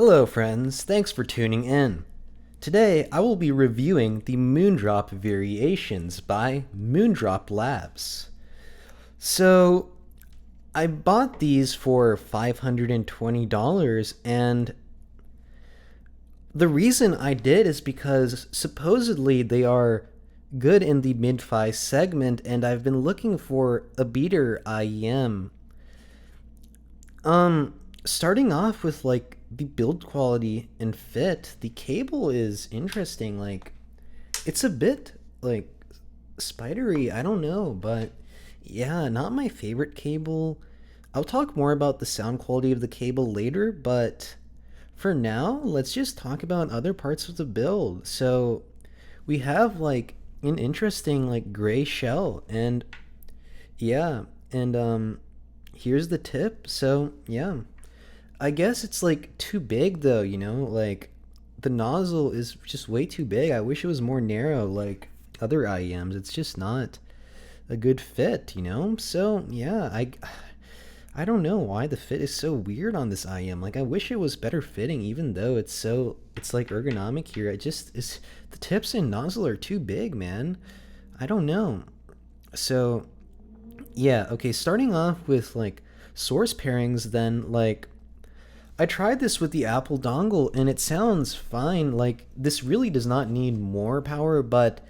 Hello friends, thanks for tuning in. Today I will be reviewing the Moondrop Variations by Moondrop Labs. So, I bought these for $520 and the reason I did is because supposedly they are good in the mid-fi segment and I've been looking for a beater IEM. Starting off with like the build quality and fit, the cable is interesting. Like, it's a bit like spidery. I don't know, but yeah, not my favorite cable. I'll talk more about the sound quality of the cable later, but for now, let's just talk about other parts of the build. So, we have like an interesting like gray shell and yeah, and here's the tip. So, yeah. I guess it's like too big though, like the nozzle is just way too big. I wish it was more narrow like other IEMs. It's just not a good fit. So, yeah, I don't know why the fit is so weird on this IEM. Like I wish it was better fitting even though it's like ergonomic here. It just is the tips and nozzle are too big, man. I don't know. So, yeah, okay, starting off with like source pairings then like I tried this with the Apple dongle and it sounds fine. Like, this really does not need more power, but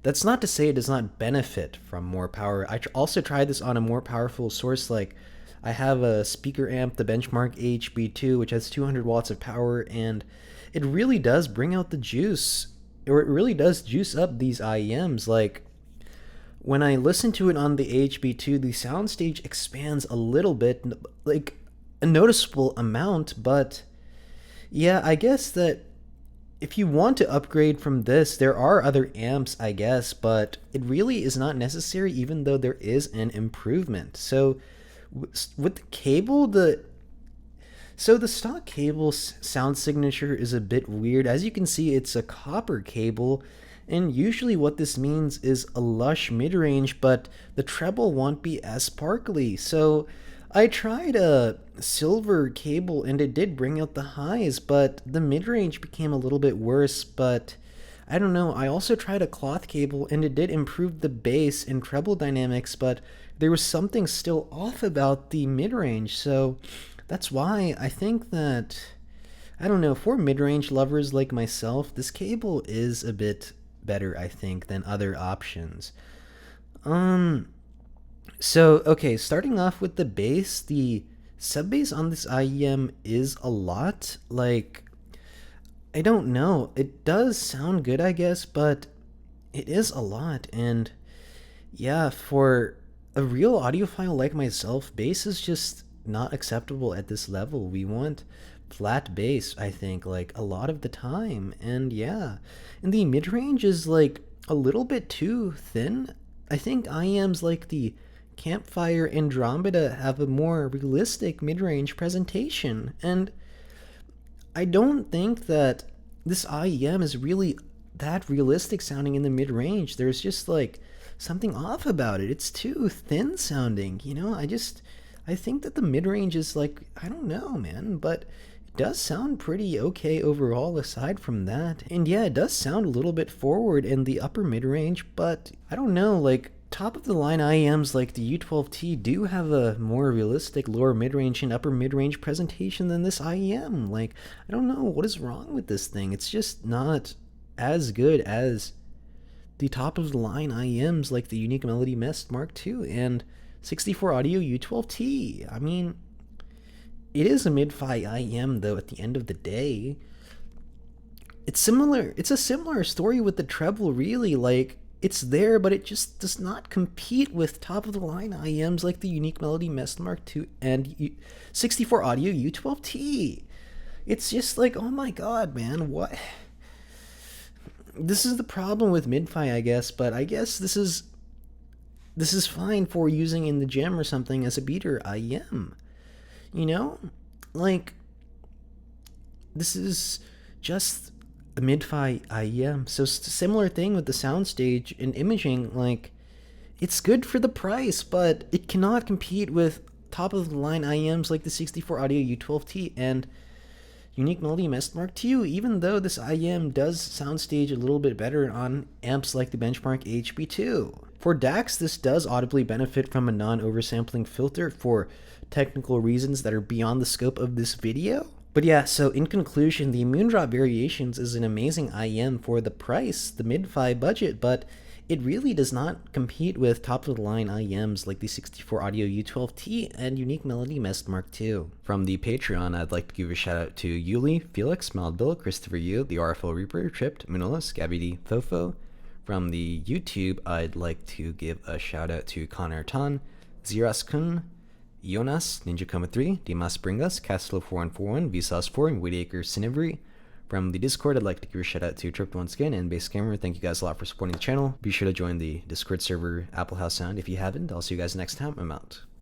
that's not to say it does not benefit from more power. I also tried this on a more powerful source. Like, I have a speaker amp, the Benchmark HB2, which has 200 watts of power, and it really does bring out the juice, or it really does juice up these IEMs. Like, when I listen to it on the HB2, the soundstage expands a little bit, like a noticeable amount, but yeah, I guess that if you want to upgrade from this, there are other amps, I guess, but it really is not necessary even though there is an improvement. So with the cable, the stock cable sound signature is a bit weird. As you can see, it's a copper cable, and usually what this means is a lush mid-range, but the treble won't be as sparkly. So I tried a silver cable and it did bring out the highs, but the mid-range became a little bit worse, but I don't know. I also tried a cloth cable and it did improve the bass and treble dynamics, but there was something still off about the mid-range. So that's why I think that, I don't know, for mid-range lovers like myself, this cable is a bit better, I think, than other options. Um, so, okay, starting off with the bass, the sub bass on this IEM is a lot. Like, I don't know. It does sound good, I guess, but it is a lot. And yeah, for a real audiophile like myself, bass is just not acceptable at this level. We want flat bass, I think, like a lot of the time. And yeah, and the mid range is like a little bit too thin. I think IEMs like the Campfire Andromeda have a more realistic mid range presentation. And I don't think that this IEM is really that realistic sounding in the mid range. There's just like something off about it. It's too thin sounding, I think that the mid range is like, I don't know, man, but it does sound pretty okay overall aside from that. And yeah, it does sound a little bit forward in the upper mid range, but I don't know, like top of the line IEMs like the U12T do have a more realistic lower mid-range and upper mid-range presentation than this IEM. Like, I don't know what is wrong with this thing. It's just not as good as the top of the line IEMs like the Unique Melody Mist Mark II and 64 Audio U12T. I mean, it is a mid-fi IEM though at the end of the day. It's a similar story with the treble, really. Like, it's there, but it just does not compete with top of the line IEMs like the Unique Melody Mist Mark II and 64 Audio U12T. It's just like, oh my god, man, what? This is the problem with mid-fi, I guess, but I guess this is fine for using in the gym or something as a beater IEM. You know? Like, this is just a mid-fi IEM. So similar thing with the soundstage and imaging, like, it's good for the price, but it cannot compete with top of the line IEMs like the 64 Audio U12T. And Unique Melody Mest Mark II, even though this IM does soundstage a little bit better on amps like the Benchmark HB2. For DACs, this does audibly benefit from a non-oversampling filter for technical reasons that are beyond the scope of this video. But yeah, so in conclusion, the Moondrop Variations is an amazing IM for the price, the mid-fi budget, but it really does not compete with top-of-the-line IMs like the 64 Audio U12T and Unique Melody Mest Mark II. From the Patreon, I'd like to give a shout out to Yuli, Felix, Mild Bill, Christopher Yu, the RFL Reaper, Tripped, Munolas, Gabby D, Fofo. From the YouTube, I'd like to give a shout out to Connor Tan, Ziras Kun, Jonas, Ninja Coma 3, Dimas Bringas, Castlo4141, Vsauce4, and Whitacre Cinevery. From the Discord, I'd like to give a shout out to Tripped once again and Base Gamer. Thank you guys a lot for supporting the channel. Be sure to join the Discord server Apple House Sound if you haven't. I'll see you guys next time. I'm out.